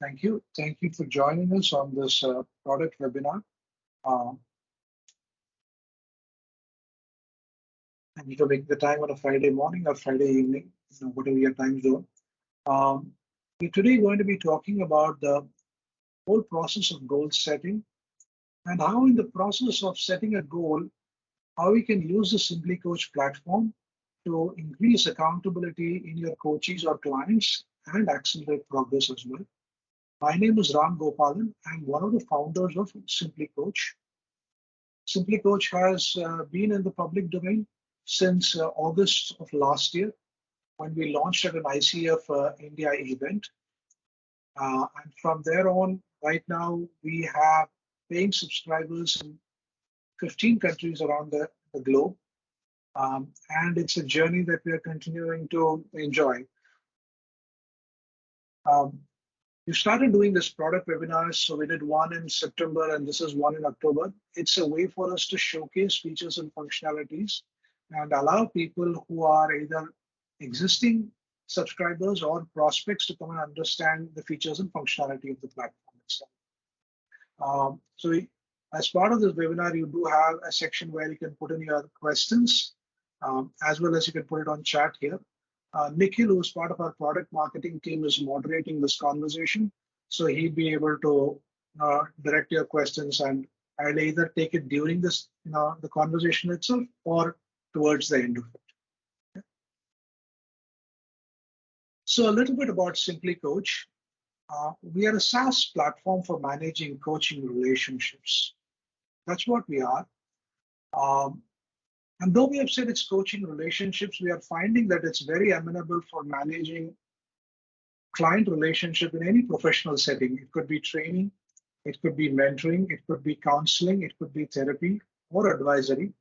Thank you. Thank you for joining us on this product webinar. And you can make the time on a Friday morning or Friday evening, whatever your time zone. We're today going to be talking about the whole process of goal setting and how in the process of setting a goal, how we can use the Simply.Coach platform to increase accountability in your coaches or clients and accelerate progress as well. My name is Ram Gopalan. I'm one of the founders of Simply.Coach. Simply.Coach has been in the public domain since August of last year when we launched at an ICF India event. And from there on, right now, we have paying subscribers in 15 countries around the globe. And it's a journey that we are continuing to enjoy. We started doing this product webinars, so we did one in September and this is one in October. It's a way for us to showcase features and functionalities and allow people who are either existing subscribers or prospects to come and understand the features and functionality of the platform itself. As part of this webinar, you do have a section where you can put in your questions, as well as you can put it on chat here. Nikhil, who's part of our product marketing team, is moderating this conversation. So he'll be able to direct your questions, and I'll either take it during this, the conversation itself or towards the end of it. Okay. So a little bit about Simply.Coach. We are a SaaS platform for managing coaching relationships. That's what we are. And though we have said it's coaching relationships, we are finding that it's very amenable for managing client relationship in any professional setting. It could be training, it could be mentoring, it could be counseling, it could be therapy or advisory.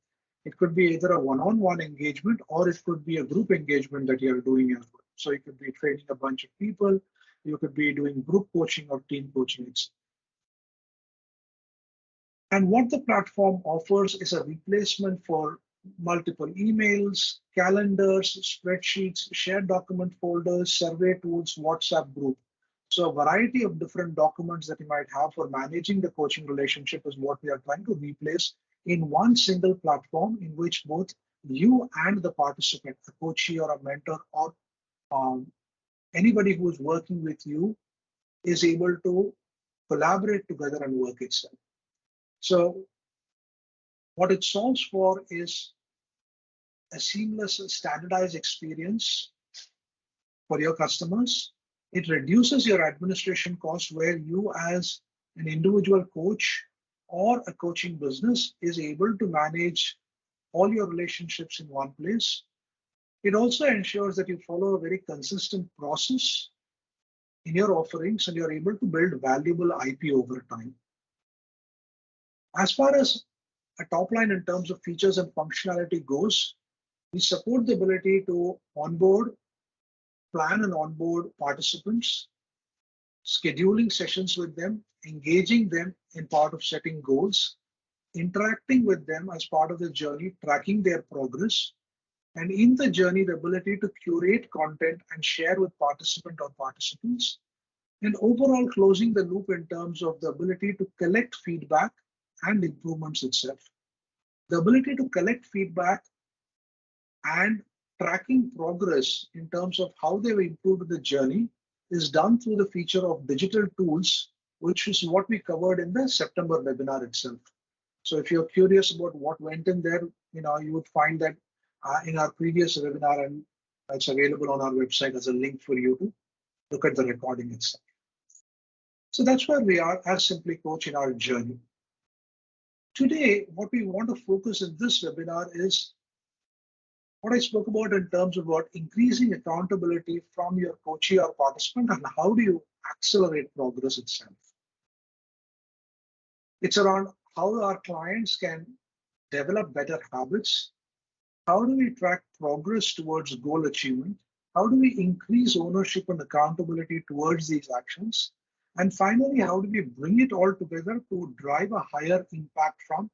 It could be either a one-on-one engagement or it could be a group engagement that you're doing as well. So you could be training a bunch of people, you could be doing group coaching or team coaching itself. And what the platform offers is a replacement for multiple emails, calendars, spreadsheets, shared document folders, survey tools, WhatsApp group. So a variety of different documents that you might have for managing the coaching relationship is what we are trying to replace in one single platform in which both you and the participant, a coachee or a mentor or anybody who is working with you is able to collaborate together and work itself. So what it solves for is a seamless, standardized experience for your customers. It reduces your administration costs where you as an individual coach or a coaching business is able to manage all your relationships in one place. It also ensures that you follow a very consistent process in your offerings and you're able to build valuable IP over time. As far as a top line in terms of features and functionality goes, we support the ability to onboard, plan and onboard participants, scheduling sessions with them, engaging them in part of setting goals, interacting with them as part of the journey, tracking their progress, and in the journey, the ability to curate content and share with participant or participants, and overall closing the loop in terms of the ability to collect feedback and improvements itself. The ability to collect feedback and tracking progress in terms of how they've improved the journey is done through the feature of digital tools, which is what we covered in the September webinar itself. So if you're curious about what went in there, you would find that in our previous webinar, and it's available on our website as a link for you to look at the recording itself. So that's where we are as Simply.Coach in our journey. Today, what we want to focus in this webinar is what I spoke about in terms of what increasing accountability from your coachee or participant and how do you accelerate progress itself. It's around how our clients can develop better habits. How do we track progress towards goal achievement? How do we increase ownership and accountability towards these actions? And finally, how do we bring it all together to drive a higher impact from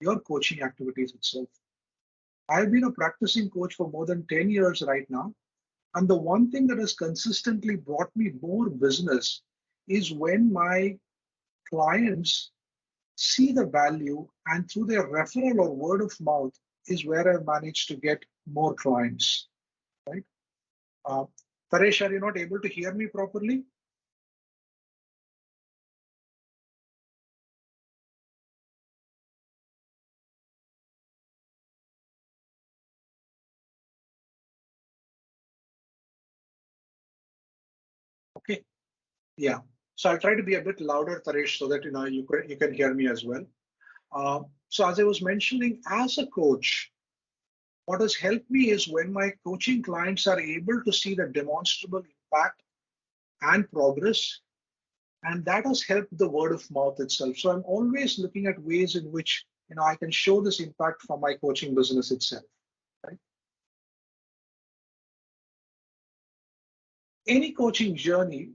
your coaching activities itself? I've been a practicing coach for more than 10 years right now. And the one thing that has consistently brought me more business is when my clients see the value, and through their referral or word of mouth is where I manage to get more clients, right? Uh, Paresh, are you not able to hear me properly? Okay, yeah. So I'll try to be a bit louder, Paresh, so that you can hear me as well. So as I was mentioning, as a coach, what has helped me is when my coaching clients are able to see the demonstrable impact and progress, and that has helped the word of mouth itself. So I'm always looking at ways in which I can show this impact for my coaching business itself. Right? Any coaching journey,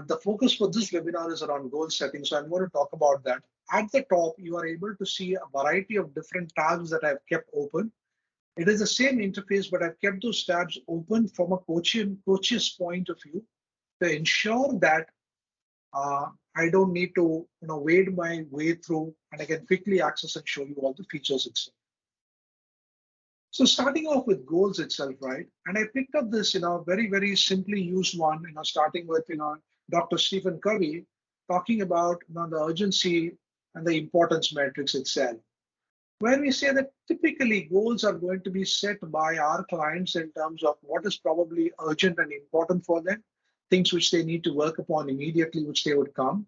the focus for this webinar is around goal setting. So I'm going to talk about that. At the top, you are able to see a variety of different tabs that I've kept open. It is the same interface, but I've kept those tabs open from a coach's point of view to ensure that I don't need to wade my way through, and I can quickly access and show you all the features itself. So starting off with goals itself, right? And I picked up this, very, very simply used one, starting with, Dr. Stephen Covey talking about, the urgency and the importance matrix itself, where we say that typically goals are going to be set by our clients in terms of what is probably urgent and important for them, things which they need to work upon immediately, which they would come,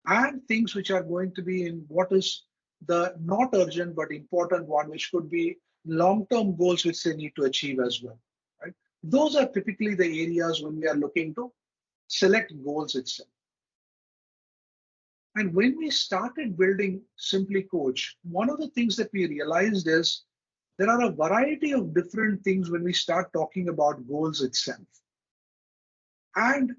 and things which are going to be in what is the not urgent but important one, which could be long-term goals which they need to achieve as well. Right? Those are typically the areas when we are looking to select goals itself. And when we started building Simply Coach, one of the things that we realized is there are a variety of different things when we start talking about goals itself. And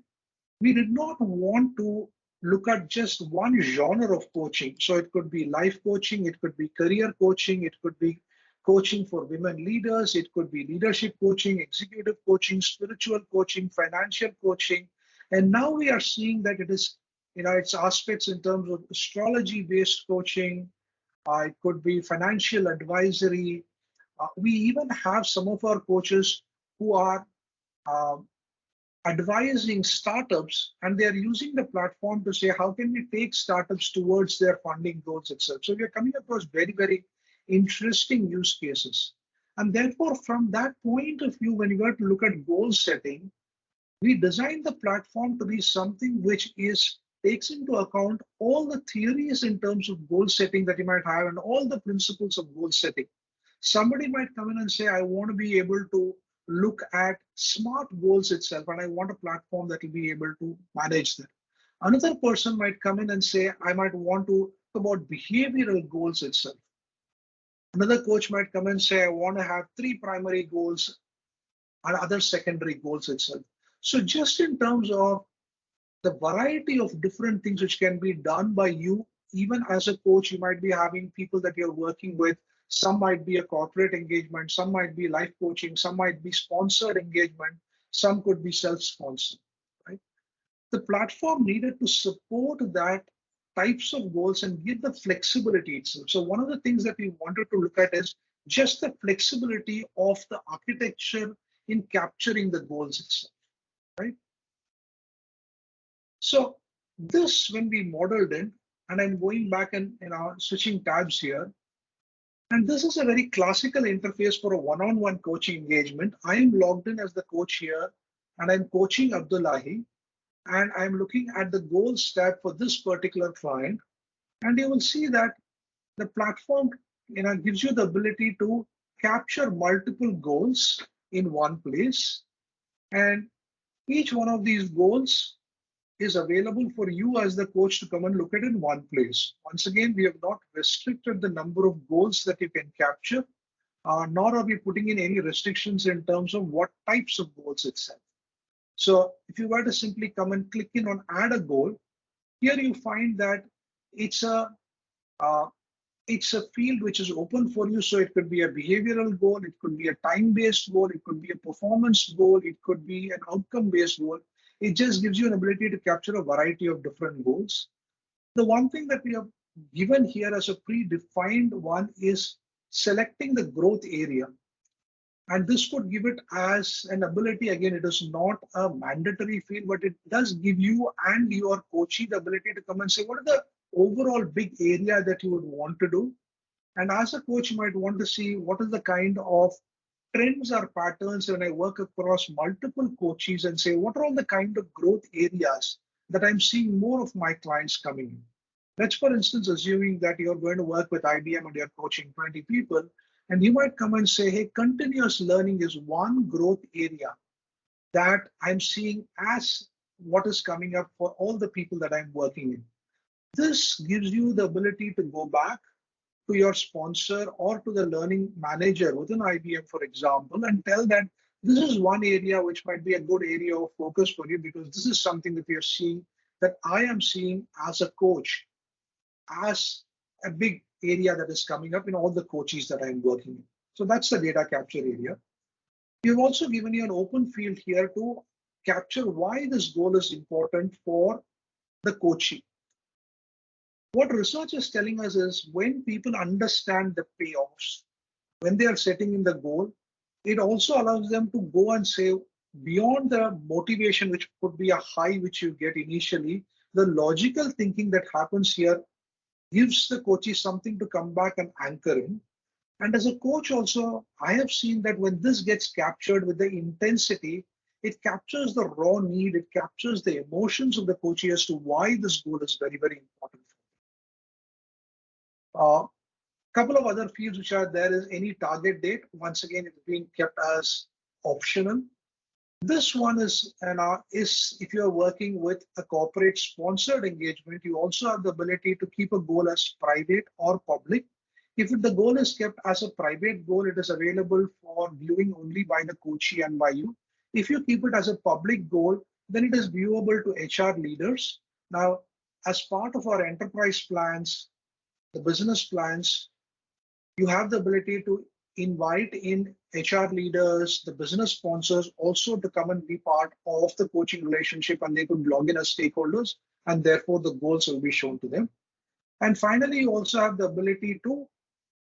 we did not want to look at just one genre of coaching. So it could be life coaching, it could be career coaching, it could be coaching for women leaders, it could be leadership coaching, executive coaching, spiritual coaching, financial coaching. And now we are seeing that it is, its aspects in terms of astrology based coaching, it could be financial advisory. We even have some of our coaches who are uh, advising startups, and they are using the platform to say how can we take startups towards their funding goals itself. So we are coming across very, very interesting use cases. And therefore, from that point of view, when you were to look at goal setting, we designed the platform to be something which is takes into account all the theories in terms of goal setting that you might have and all the principles of goal setting. Somebody might come in and say, I want to be able to look at smart goals itself, and I want a platform that will be able to manage that. Another person might come in and say, I might want to talk about behavioral goals itself. Another coach might come and say, I want to have 3 primary goals and other secondary goals itself. So just in terms of the variety of different things which can be done by you, even as a coach, you might be having people that you're working with. Some might be a corporate engagement, some might be life coaching, some might be sponsored engagement, some could be self-sponsored, right? The platform needed to support that types of goals and give the flexibility itself. So one of the things that we wanted to look at is just the flexibility of the architecture in capturing the goals itself, right? So this, when we modeled it, and I'm going back and switching tabs here, and this is a very classical interface for a one-on-one coaching engagement. I am logged in as the coach here, and I'm coaching Abdullahi, and I'm looking at the goals tab for this particular client, and you will see that the platform gives you the ability to capture multiple goals in one place, and each one of these goals is available for you as the coach to come and look at in one place. Once again, we have not restricted the number of goals that you can capture, nor are we putting in any restrictions in terms of what types of goals itself. So if you were to simply come and click in on add a goal, here you find that it's a uh, it's a field which is open for you. So it could be a behavioral goal, it could be a time-based goal, it could be a performance goal, it could be an outcome-based goal. It just gives you an ability to capture a variety of different goals. The one thing that we have given here as a predefined one is selecting the growth area. And this could give it as an ability. Again, it is not a mandatory field, but it does give you and your coachee the ability to come and say, what are the overall big area that you would want to do? And as a coach, you might want to see what is the kind of trends or patterns when I work across multiple coaches and say, what are all the kind of growth areas that I'm seeing more of my clients coming in? Let's, for instance, assuming that you're going to work with IBM and you're coaching 20 people, and you might come and say, hey, continuous learning is one growth area that I'm seeing as what is coming up for all the people that I'm working in. This gives you the ability to go back to your sponsor or to the learning manager within IBM, for example, and tell that this is one area which might be a good area of focus for you because this is something that we are seeing, that I am seeing as a coach, as a big area that is coming up in all the coaches that I'm working in. So that's the data capture area. We've also given you an open field here to capture why this goal is important for the coachee. What research is telling us is when people understand the payoffs, when they are setting in the goal, it also allows them to go and say, beyond the motivation, which could be a high which you get initially, the logical thinking that happens here gives the coaches something to come back and anchor in. And as a coach also, I have seen that when this gets captured with the intensity, it captures the raw need, it captures the emotions of the coach as to why this goal is very, very important. Couple of other fields which are there is any target date. Once again, it's being kept as optional. This one is if you're working with a corporate sponsored engagement, you also have the ability to keep a goal as private or public. If the goal is kept as a private goal, it is available for viewing only by the coachee and by you. If you keep it as a public goal, then it is viewable to HR leaders. Now, as part of our enterprise plans, the business plans, you have the ability to invite in HR leaders, the business sponsors also to come and be part of the coaching relationship, and they could log in as stakeholders, and therefore the goals will be shown to them. And finally, you also have the ability to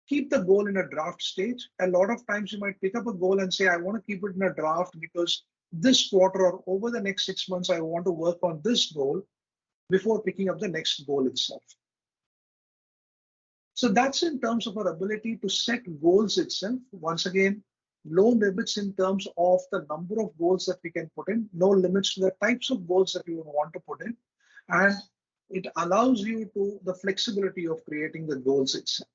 keep the goal in a draft stage. A lot of times you might pick up a goal and say, I want to keep it in a draft because this quarter or over the next 6 months, I want to work on this goal before picking up the next goal itself. So that's in terms of our ability to set goals itself. Once again, no limits in terms of the number of goals that we can put in, no limits to the types of goals that we would want to put in. And it allows you to the flexibility of creating the goals itself.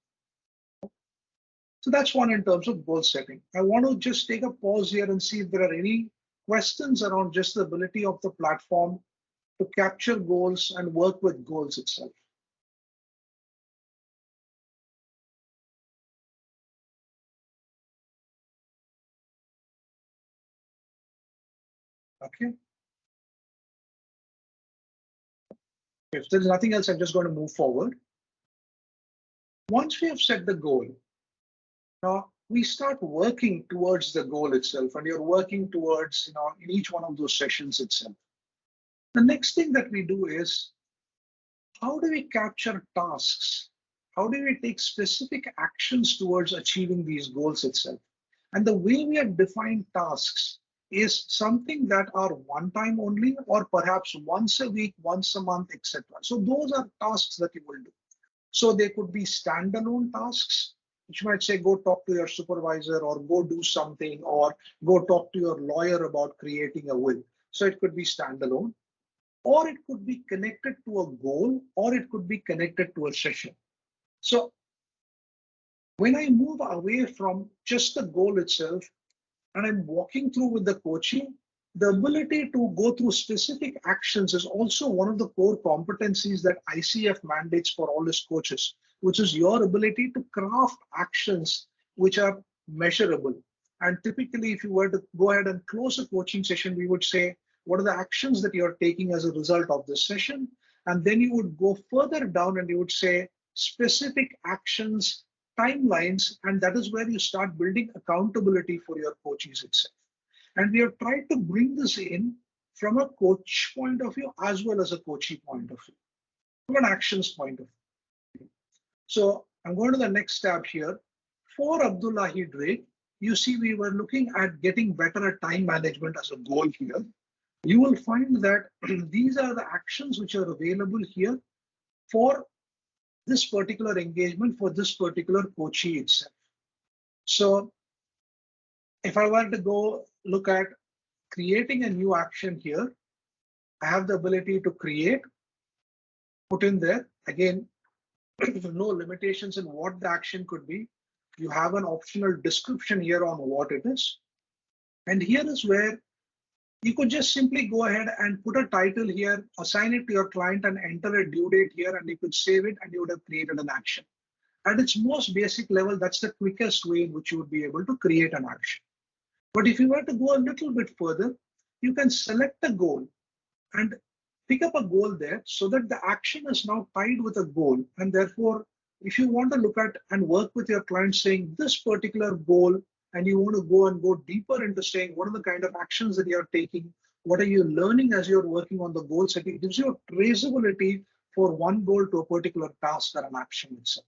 So that's one in terms of goal setting. I want to just take a pause here and see if there are any questions around just the ability of the platform to capture goals and work with goals itself. Okay. If there's nothing else, I'm just going to move forward. Once we have set the goal, now we start working towards the goal itself, and you're working towards, in each one of those sessions itself. The next thing that we do is, how do we capture tasks? How do we take specific actions towards achieving these goals itself? And the way we have defined tasks is something that are one time only, or perhaps once a week, once a month, etc. So those are tasks that you will do. So they could be standalone tasks, which might say, go talk to your supervisor, or go do something, or go talk to your lawyer about creating a will. So it could be standalone, or it could be connected to a goal, or it could be connected to a session. So when I move away from just the goal itself, and I'm walking through with the coaching, the ability to go through specific actions is also one of the core competencies that ICF mandates for all its coaches, which is your ability to craft actions which are measurable. And typically, if you were to go ahead and close a coaching session, we would say, what are the actions that you're taking as a result of this session? And then you would go further down and you would say specific actions, timelines, and that is where you start building accountability for your coaches itself. And we have tried to bring this in from a coach point of view as well as a coachee point of view, from an actions point of view. So I'm going to the next tab here. For Abdullahi Drake, you see we were looking at getting better at time management as a goal here. You will find that these are the actions which are available here for this particular engagement, for this particular coachee itself. So if I were to go look at creating a new action here, I have the ability to create, put in there. Again, no limitations in what the action could be. You have an optional description here on what it is. And here is where you could just simply go ahead and put a title here, assign it to your client and enter a due date here, and you could save it and you would have created an action. At its most basic level, that's the quickest way in which you would be able to create an action. But if you were to go a little bit further, you can select a goal and pick up a goal there so that the action is now tied with a goal. And therefore, if you want to look at and work with your client saying this particular goal, and you want to go deeper into saying what are the kind of actions that you're taking, what are you learning as you're working on the goal setting, it gives you a traceability for one goal to a particular task or an action itself.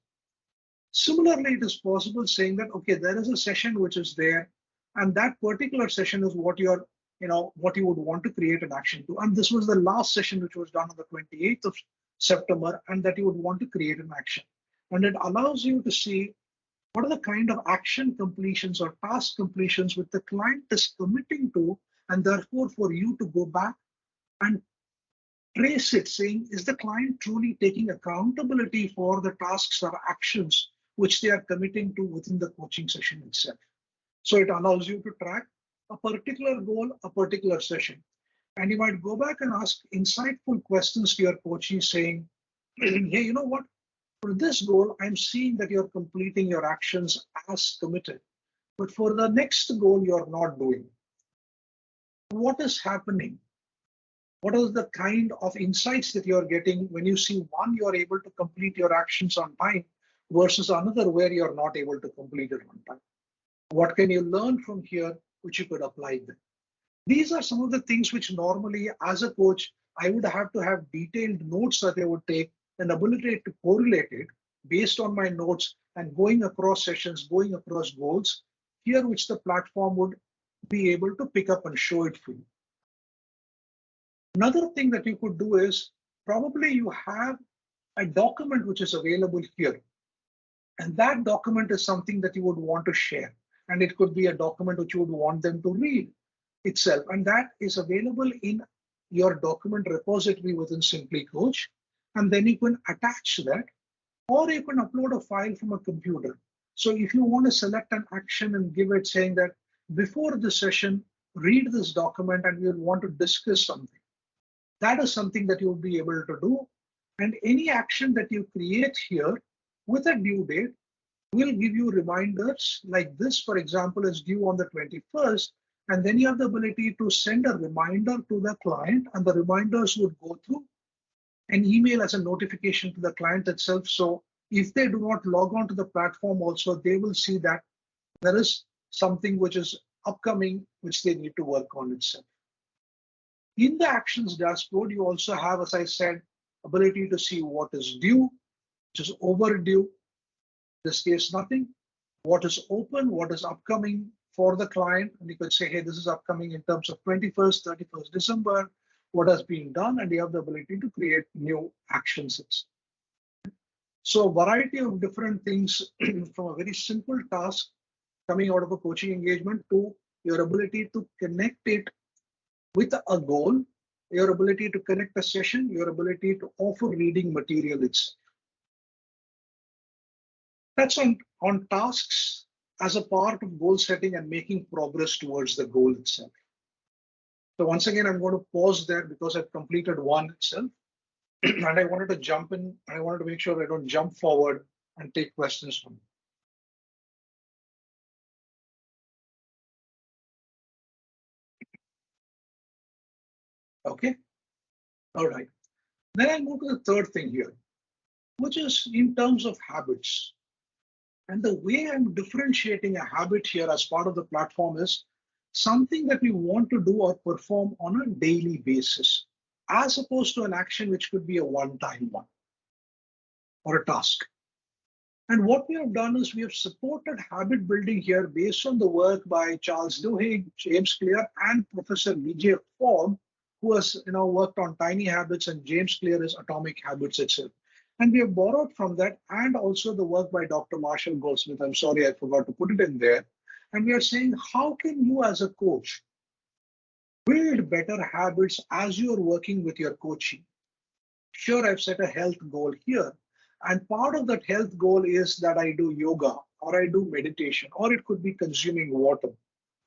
Similarly, it is possible saying that, okay, there is a session which is there, and that particular session is what you're what you would want to create an action to. And this was the last session which was done on the 28th of September, and that you would want to create an action. And it allows you to see what are the kind of action completions or task completions which the client is committing to, and therefore for you to go back and trace it, saying, is the client truly taking accountability for the tasks or actions which they are committing to within the coaching session itself. So it allows you to track a particular goal, a particular session. And you might go back and ask insightful questions to your coachee saying, hey, you know what? For this goal, I'm seeing that you're completing your actions as committed. But for the next goal, you're not doing. What is happening? What is the kind of insights that you're getting when you see one, you're able to complete your actions on time versus another where you're not able to complete it on time? What can you learn from here which you could apply then? These are some of the things which normally as a coach, I would have to have detailed notes that I would take, an ability to correlate it based on my notes and going across sessions, going across goals, here which the platform would be able to pick up and show it for you. Another thing that you could do is probably you have a document which is available here. And that document is something that you would want to share. And it could be a document which you would want them to read itself. And that is available in your document repository within Simply.Coach. And then you can attach that, or you can upload a file from a computer. So if you want to select an action and give it saying that before the session, read this document and you'll want to discuss something. That is something that you'll be able to do. And any action that you create here with a due date will give you reminders like this, for example, is due on the 21st. And then you have the ability to send a reminder to the client, and the reminders would go through an email as a notification to the client itself. So if they do not log on to the platform also, they will see that there is something which is upcoming, which they need to work on itself. In the actions dashboard, you also have, as I said, ability to see what is due, which is overdue, in this case, nothing, what is open, what is upcoming for the client. And you could say, hey, this is upcoming in terms of 21st, 31st December, what has been done, and you have the ability to create new actions. So a variety of different things from a very simple task coming out of a coaching engagement to your ability to connect it with a goal, your ability to connect a session, your ability to offer reading material itself. That's on tasks as a part of goal setting and making progress towards the goal itself. So once again, I'm going to pause there because I've completed one itself. And I wanted to jump in. I wanted to make sure I don't jump forward and take questions from you. Okay. All right. Then I'll move to the third thing here, which is in terms of habits. And the way I'm differentiating a habit here as part of the platform is something that we want to do or perform on a daily basis, as opposed to an action which could be a one-time one or a task. And what we have done is we have supported habit building here based on the work by Charles Duhigg, James Clear, and Professor B.J. Fogg, who has worked on tiny habits, and James Clear is atomic habits itself. And we have borrowed from that, and also the work by Dr. Marshall Goldsmith. I'm sorry, I forgot to put it in there. And we are saying, how can you as a coach build better habits as you're working with your coaching? Sure, I've set a health goal here. And part of that health goal is that I do yoga or I do meditation, or it could be consuming water,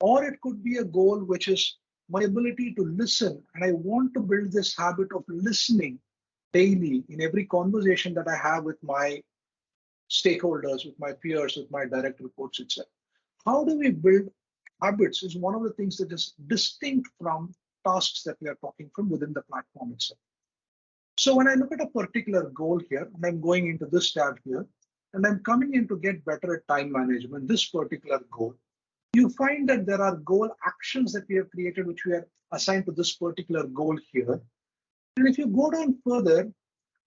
or it could be a goal which is my ability to listen. And I want to build this habit of listening daily in every conversation that I have with my stakeholders, with my peers, with my direct reports itself. How do we build habits is one of the things that is distinct from tasks that we are talking from within the platform itself. So when I look at a particular goal here, and I'm going into this tab here, and I'm coming in to get better at time management, this particular goal, you find that there are goal actions that we have created, which we are assigned to this particular goal here. And if you go down further,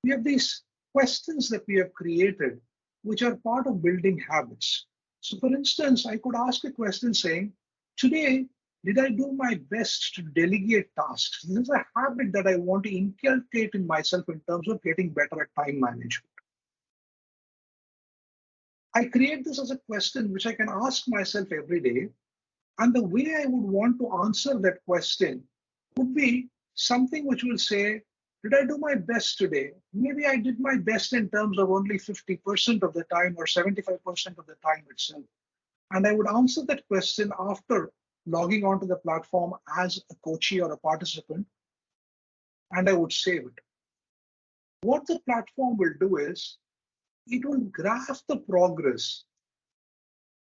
we have these questions that we have created, which are part of building habits. So for instance, I could ask a question saying, today, did I do my best to delegate tasks? This is a habit that I want to inculcate in myself in terms of getting better at time management. I create this as a question which I can ask myself every day. And the way I would want to answer that question would be something which will say, did I do my best today? Maybe I did my best in terms of only 50% of the time or 75% of the time itself. And I would answer that question after logging onto the platform as a coachee or a participant, and I would save it. What the platform will do is it will graph the progress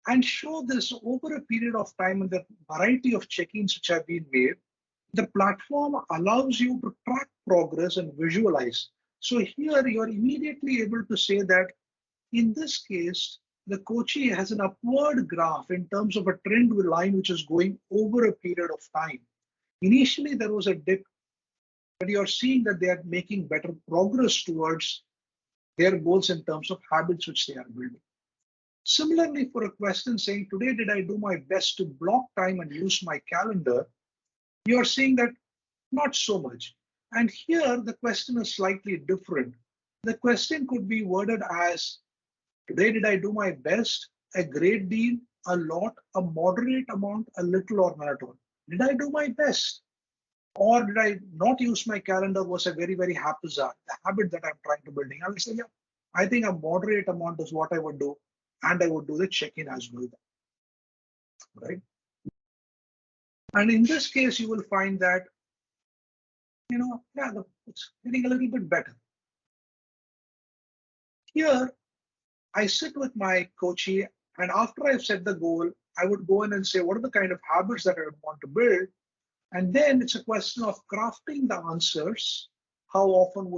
and show this over a period of time, and the variety of check-ins which have been made. The platform allows you to track progress and visualize. So here you're immediately able to say that in this case, the coachee has an upward graph in terms of a trend line which is going over a period of time. Initially, there was a dip, but you're seeing that they are making better progress towards their goals in terms of habits which they are building. Similarly, for a question saying, today, did I do my best to block time and use my calendar? You're seeing that not so much. And here, the question is slightly different. The question could be worded as, today, did I do my best, a great deal, a lot, a moderate amount, a little, or none at all? Did I do my best? Or did I not use my calendar, was a very, very haphazard, the habit that I'm trying to build? I will say, yeah, I think a moderate amount is what I would do, and I would do the check-in as well, right? And in this case, you will find that, it's getting a little bit better. Here, I sit with my coachee, and after I've set the goal, I would go in and say, what are the kind of habits that I would want to build? And then it's a question of crafting the answers. How often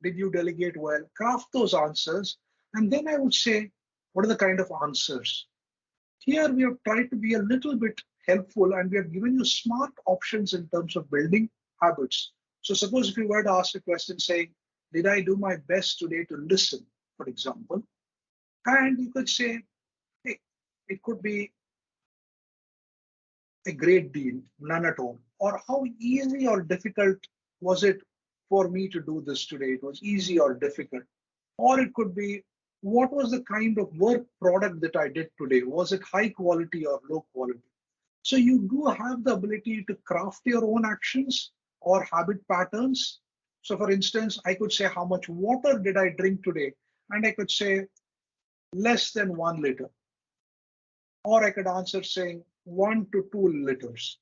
did you delegate well? Craft those answers. And then I would say, what are the kind of answers? Here we have tried to be a little bit helpful, and we have given you smart options in terms of building habits. So suppose if you were to ask a question saying, did I do my best today to listen, for example? And you could say, hey, it could be a great deal, none at all. Or how easy or difficult was it for me to do this today? It was easy or difficult. Or it could be, what was the kind of work product that I did today? Was it high quality or low quality? So you do have the ability to craft your own actions or habit patterns. So for instance, I could say, how much water did I drink today? And I could say less than 1 liter. Or I could answer saying 1 to 2 liters.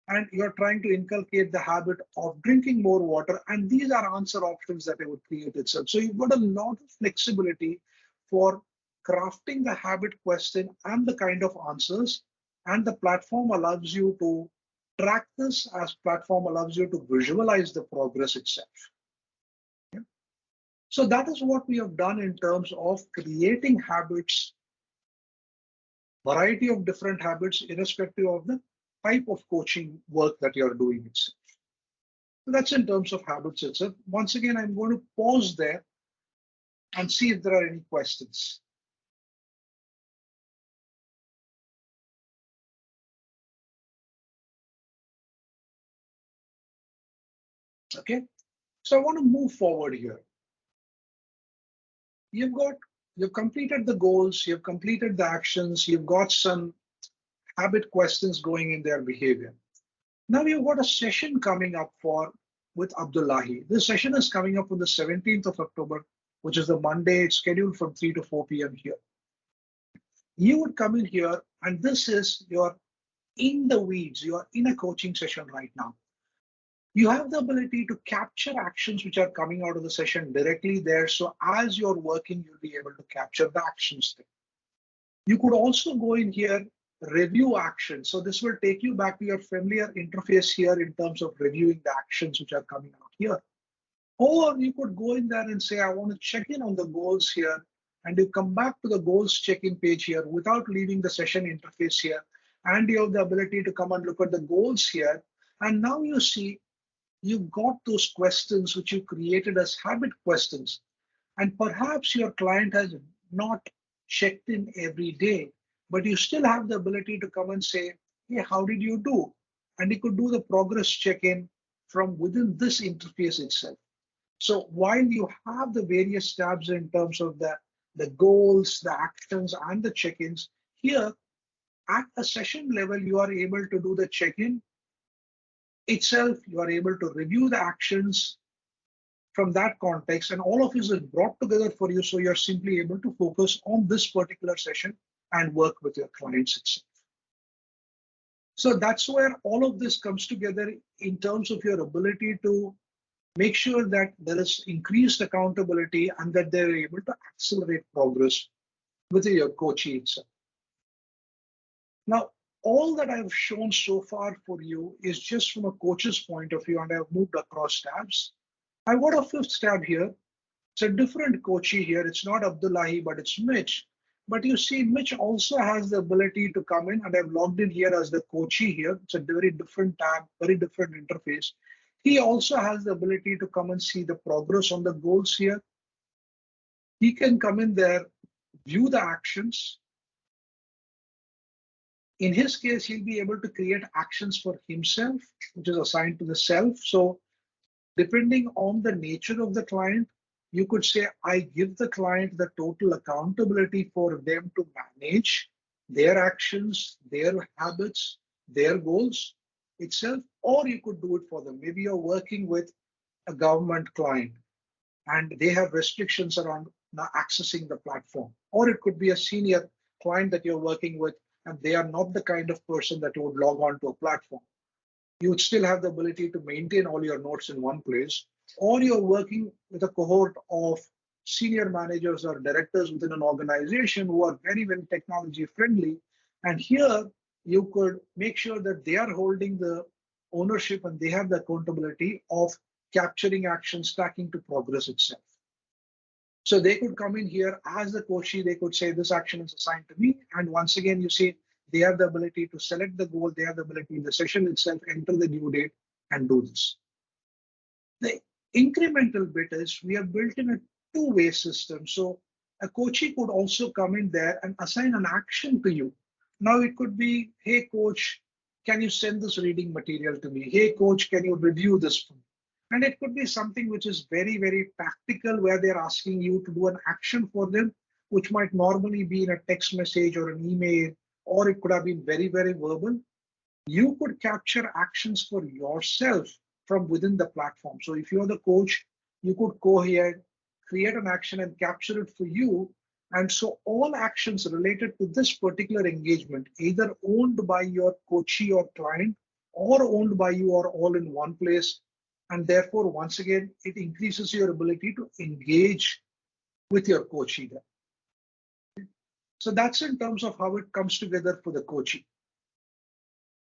And you're trying to inculcate the habit of drinking more water. And these are answer options that it would create itself. So you've got a lot of flexibility for crafting the habit question and the kind of answers. And the platform allows you to track this, as platform allows you to visualize the progress itself. Okay? So that is what we have done in terms of creating habits variety of different habits, irrespective of the type of coaching work that you're doing itself. So that's in terms of habits itself. Once again, I'm going to pause there and see if there are any questions. Okay, so I want to move forward here. You've completed the goals, you've completed the actions, you've got some habit questions going in their behavior. Now you've got a session coming up with Abdullahi. This session is coming up on the 17th of October, which is the Monday. It's scheduled from 3 to 4 p.m. here. You would come in here, and this is you're in the weeds. You are in a coaching session right now. You have the ability to capture actions which are coming out of the session directly there. So as you're working, you'll be able to capture the actions there. You could also go in here, review actions. So this will take you back to your familiar interface here in terms of reviewing the actions which are coming out here. Or you could go in there and say, I want to check in on the goals here. And you come back to the goals check-in page here without leaving the session interface here. And you have the ability to come and look at the goals here. And now you see you've got those questions which you created as habit questions. And perhaps your client has not checked in every day, but you still have the ability to come and say, hey, how did you do? And you could do the progress check-in from within this interface itself. So while you have the various tabs in terms of the goals, the actions, and the check-ins, here at a session level, you are able to do the check-in itself. You are able to review the actions from that context, and all of this is brought together for you. So you're simply able to focus on this particular session and work with your clients itself. So that's where all of this comes together in terms of your ability to make sure that there is increased accountability and that they're able to accelerate progress with your coaching itself. Now, all that I've shown so far for you is just from a coach's point of view, and I've moved across tabs. I've got a fifth tab here. It's a different coachee here. It's not Abdullahi, but it's Mitch. But you see, Mitch also has the ability to come in, and I've logged in here as the coachee here. It's a very different tab, very different interface. He also has the ability to come and see the progress on the goals here. He can come in there, view the actions. In his case, he'll be able to create actions for himself, which is assigned to the self. So depending on the nature of the client, you could say, I give the client the total accountability for them to manage their actions, their habits, their goals itself, or you could do it for them. Maybe you're working with a government client and they have restrictions around now accessing the platform. Or it could be a senior client that you're working with and they are not the kind of person that would log on to a platform. You would still have the ability to maintain all your notes in one place, or you're working with a cohort of senior managers or directors within an organization who are very, very technology friendly. And here you could make sure that they are holding the ownership and they have the accountability of capturing actions, tracking to progress itself. So they could come in here as the coachee, they could say this action is assigned to me. And once again, you see, they have the ability to select the goal, they have the ability in the session itself, enter the due date and do this. The incremental bit is we have built in a two-way system. So a coachee could also come in there and assign an action to you. Now it could be, hey coach, can you send this reading material to me? Hey coach, can you review this for me? And it could be something which is very, very practical where they're asking you to do an action for them, which might normally be in a text message or an email, or it could have been very, very verbal. You could capture actions for yourself from within the platform. So if you're the coach, you could go ahead, create an action and capture it for you. And so all actions related to this particular engagement, either owned by your coachee or client or owned by you, are all in one place. And therefore, once again, it increases your ability to engage with your coachee there. So that's in terms of how it comes together for the coachee.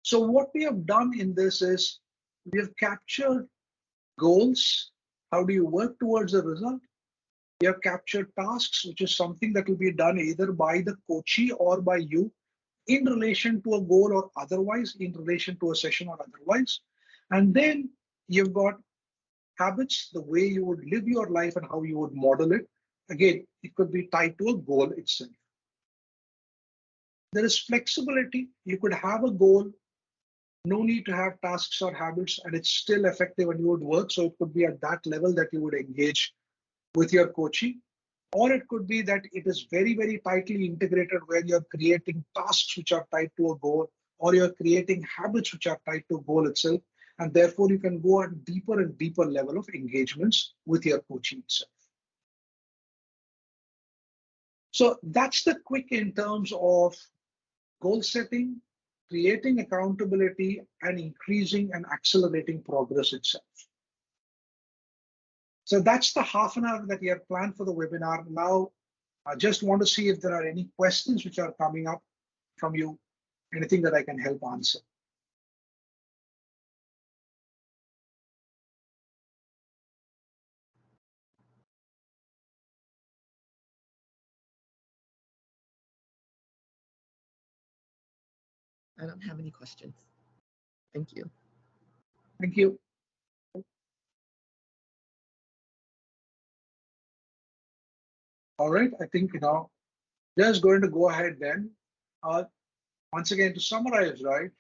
So what we have done in this is we have captured goals. How do you work towards a result? We have captured tasks, which is something that will be done either by the coachee or by you. in relation to a goal or otherwise, in relation to a session or otherwise. And then you've got habits, the way you would live your life and how you would model it. Again, it could be tied to a goal itself. There is flexibility. You could have a goal, no need to have tasks or habits, and it's still effective and you would work. So it could be at that level that you would engage with your coaching. Or it could be that it is very, very tightly integrated where you're creating tasks which are tied to a goal, or you're creating habits which are tied to a goal itself. And therefore, you can go at deeper and deeper level of engagements with your coaching itself. So that's the quick in terms of goal setting, creating accountability, and increasing and accelerating progress itself. So that's the half an hour that we have planned for the webinar. Now, I just want to see if there are any questions which are coming up from you, anything that I can help answer. I don't have any questions. Thank you. Thank you. All right, I think, just going to go ahead then. Once again, to summarize, right,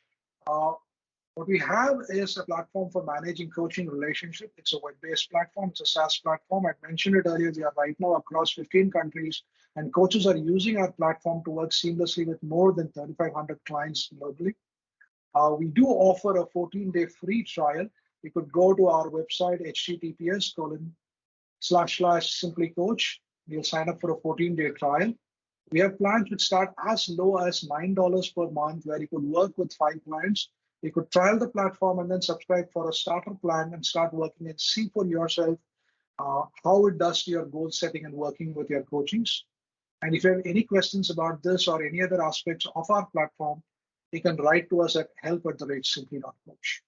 what we have is a platform for managing coaching relationship. It's a web-based platform. It's a SaaS platform. I mentioned it earlier. We are right now across 15 countries, and coaches are using our platform to work seamlessly with more than 3,500 clients globally. We do offer a 14-day free trial. You could go to our website, https://Simply.Coach. You'll sign up for a 14-day trial. We have plans which start as low as $9 per month, where you could work with 5 clients. You could trial the platform and then subscribe for a starter plan and start working and see for yourself how it does to your goal setting and working with your coachings. And if you have any questions about this or any other aspects of our platform, you can write to us at help@simply.coach.